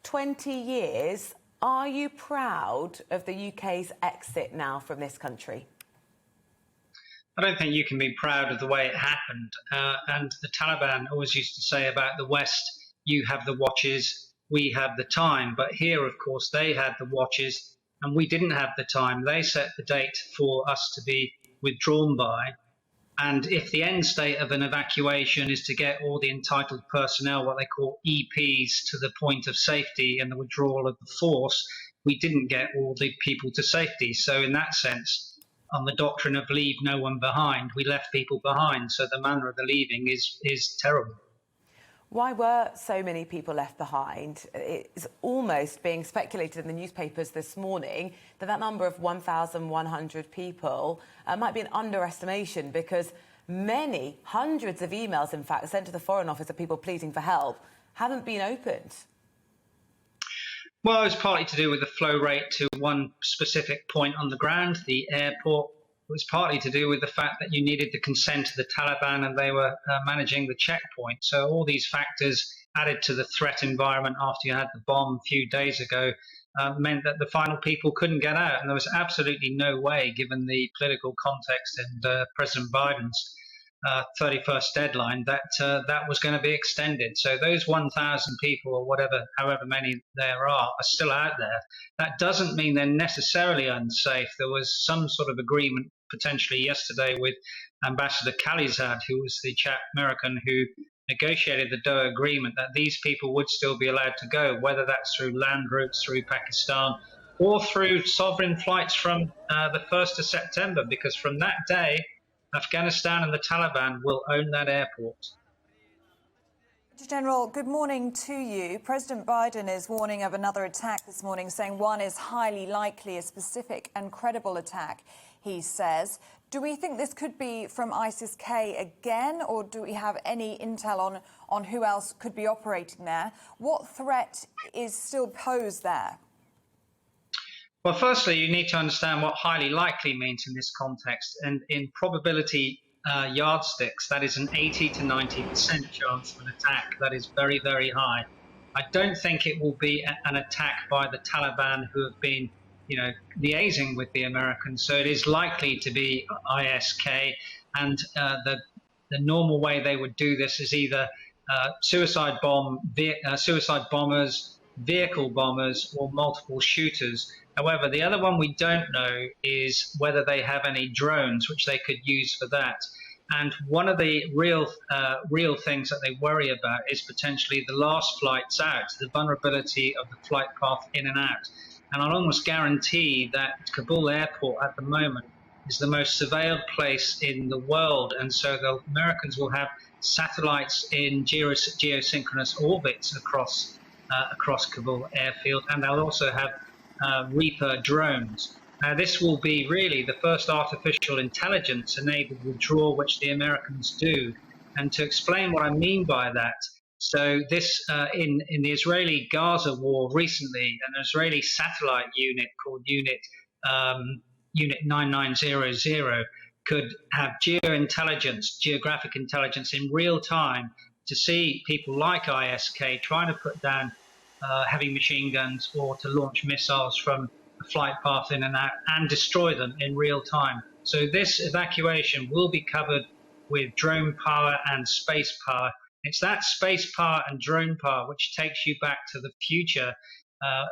20 years, are you proud of the UK's exit now from this country? I don't think you can be proud of the way it happened. And the Taliban always used to say about the West, you have the watches, we have the time. But here, of course, they had the watches and we didn't have the time. They set the date for us to be withdrawn by. And if the end state of an evacuation is to get all the entitled personnel, what they call EPs, to the point of safety and the withdrawal of the force, we didn't get all the people to safety. So in that sense, on the doctrine of leave no one behind, we left people behind. So the manner of the leaving is terrible. Why were so many people left behind? It's almost being speculated in the newspapers this morning that that number of 1,100 people might be an underestimation, because many, hundreds of emails, in fact, sent to the Foreign Office of people pleading for help haven't been opened. Well, it's partly to do with the flow rate to one specific point on the ground, the airport. It was partly to do with the fact that you needed the consent of the Taliban and they were managing the checkpoint. So all these factors added to the threat environment after you had the bomb a few days ago meant that the final people couldn't get out. And there was absolutely no way, given the political context and President Biden's 31st deadline, that that was going to be extended. So those 1,000 people or whatever, however many there are still out there. That doesn't mean they're necessarily unsafe. There was some sort of agreement potentially yesterday with Ambassador Khalizad, who was the American who negotiated the Doha agreement, that these people would still be allowed to go, whether that's through land routes through Pakistan or through sovereign flights from the 1st of September, because from that day, Afghanistan and the Taliban will own that airport. General, good morning to you. President Biden is warning of another attack this morning, saying one is highly likely, a specific and credible attack, he says. Do we think this could be from ISIS-K again, or do we have any intel on who else could be operating there? What threat is still posed there? Well, firstly, you need to understand what highly likely means in this context. And in probability yardsticks, that is an 80 to 90% chance of an attack. That is very, very high. I don't think it will be an attack by the Taliban, who have been, liaising with the Americans. So it is likely to be IS-K. And the normal way they would do this is either suicide bombers, vehicle bombers, or multiple shooters. However, the other one we don't know is whether they have any drones, which they could use for that. And one of the real things that they worry about is potentially the last flights out, the vulnerability of the flight path in and out. And I'll almost guarantee that Kabul airport at the moment is the most surveilled place in the world. And so the Americans will have satellites in geosynchronous orbits across Kabul airfield, and they'll also have Reaper drones. Now, this will be really the first artificial intelligence-enabled withdrawal which the Americans do. And to explain what I mean by that, so this in the Israeli Gaza war recently, an Israeli satellite unit called Unit 9900 could have geographic intelligence in real time to see people like IS-K trying to put down heavy machine guns or to launch missiles from a flight path in and out and destroy them in real time. So this evacuation will be covered with drone power and space power. It's that space power and drone power which takes you back to the future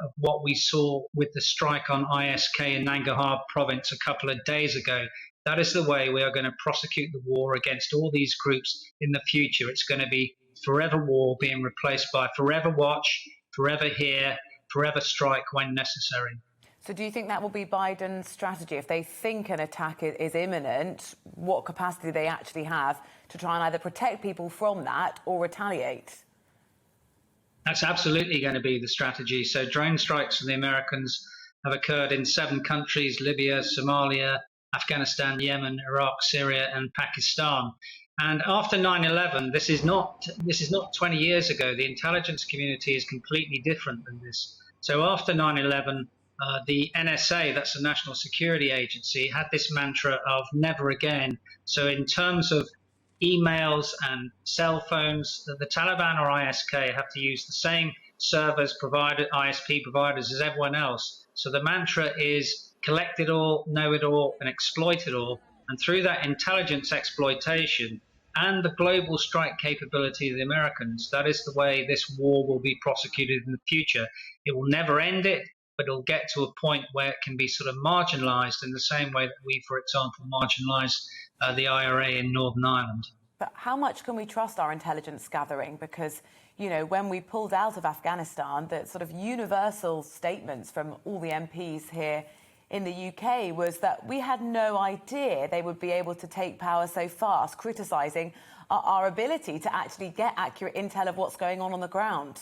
of what we saw with the strike on IS-K in Nangarhar province a couple of days ago. That is the way we are going to prosecute the war against all these groups in the future. It's going to be forever war being replaced by forever watch, forever hear, forever strike when necessary. So do you think that will be Biden's strategy? If they think an attack is imminent, what capacity they actually have to try and either protect people from that or retaliate? That's absolutely going to be the strategy. So drone strikes from the Americans have occurred in 7 countries: Libya, Somalia, Afghanistan, Yemen, Iraq, Syria, and Pakistan. And after 9/11, this is not 20 years ago. The intelligence community is completely different than this. So after 9/11, the NSA, that's the National Security Agency, had this mantra of never again. So in terms of emails and cell phones, the Taliban or IS-K have to use the same servers, ISP providers as everyone else. So the mantra is collect it all, know it all, and exploit it all. And through that intelligence exploitation and the global strike capability of the Americans, that is the way this war will be prosecuted in the future. It will never end it, but it'll get to a point where it can be sort of marginalized in the same way that we, for example, marginalized the IRA in Northern Ireland. But how much can we trust our intelligence gathering? Because, you know, when we pulled out of Afghanistan, the sort of universal statements from all the MPs here in the UK was that we had no idea they would be able to take power so fast, criticising our ability to actually get accurate intel of what's going on the ground.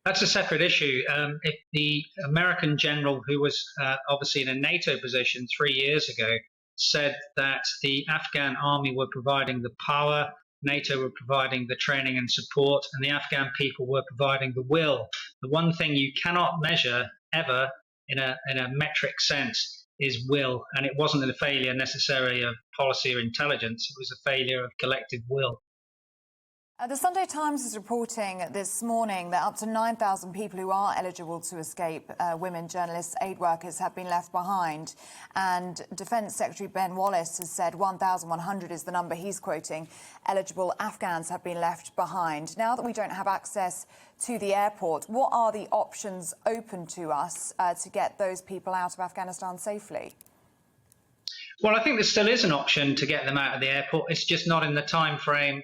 That's a separate issue. If the American general, who was obviously in a NATO position 3 years ago, said that the Afghan army were providing the power, NATO were providing the training and support, and the Afghan people were providing the will. The one thing you cannot measure ever in a metric sense is will, and it wasn't a failure necessarily of policy or intelligence, it was a failure of collective will. The Sunday Times is reporting this morning that up to 9,000 people who are eligible to escape, women, journalists, aid workers, have been left behind. And Defence Secretary Ben Wallace has said 1,100 is the number he's quoting. Eligible Afghans have been left behind. Now that we don't have access to the airport, what are the options open to us to get those people out of Afghanistan safely? Well, I think there still is an option to get them out of the airport. It's just not in the time frame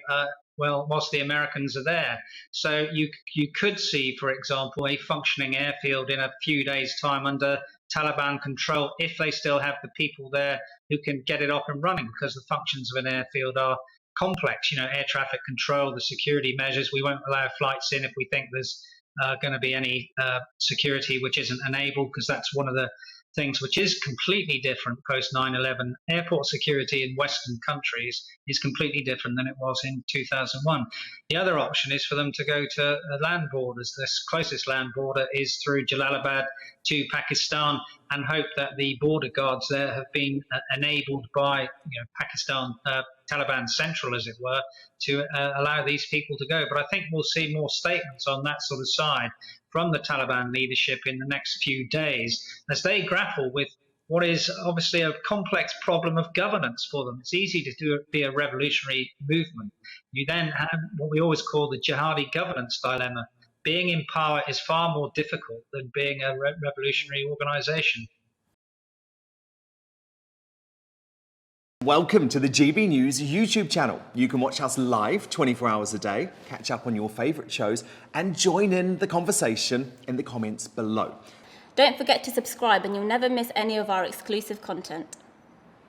whilst the Americans are there. So you could see, for example, a functioning airfield in a few days' time under Taliban control if they still have the people there who can get it up and running, because the functions of an airfield are complex. You know, air traffic control, the security measures. We won't allow flights in if we think there's going to be any security which isn't enabled, because that's one of the things which is completely different post 9/11. Airport security in Western countries is completely different than it was in 2001. The other option is for them to go to land borders. The closest land border is through Jalalabad to Pakistan, and hope that the border guards there have been enabled by Pakistan, Taliban Central, as it were, to allow these people to go. But I think we'll see more statements on that sort of side from the Taliban leadership in the next few days as they grapple with what is obviously a complex problem of governance for them. It's easy to be a revolutionary movement. You then have what we always call the jihadi governance dilemma. Being in power is far more difficult than being a revolutionary organization. Welcome to the GB News YouTube channel. You can watch us live 24 hours a day, catch up on your favourite shows, and join in the conversation in the comments below. Don't forget to subscribe and you'll never miss any of our exclusive content.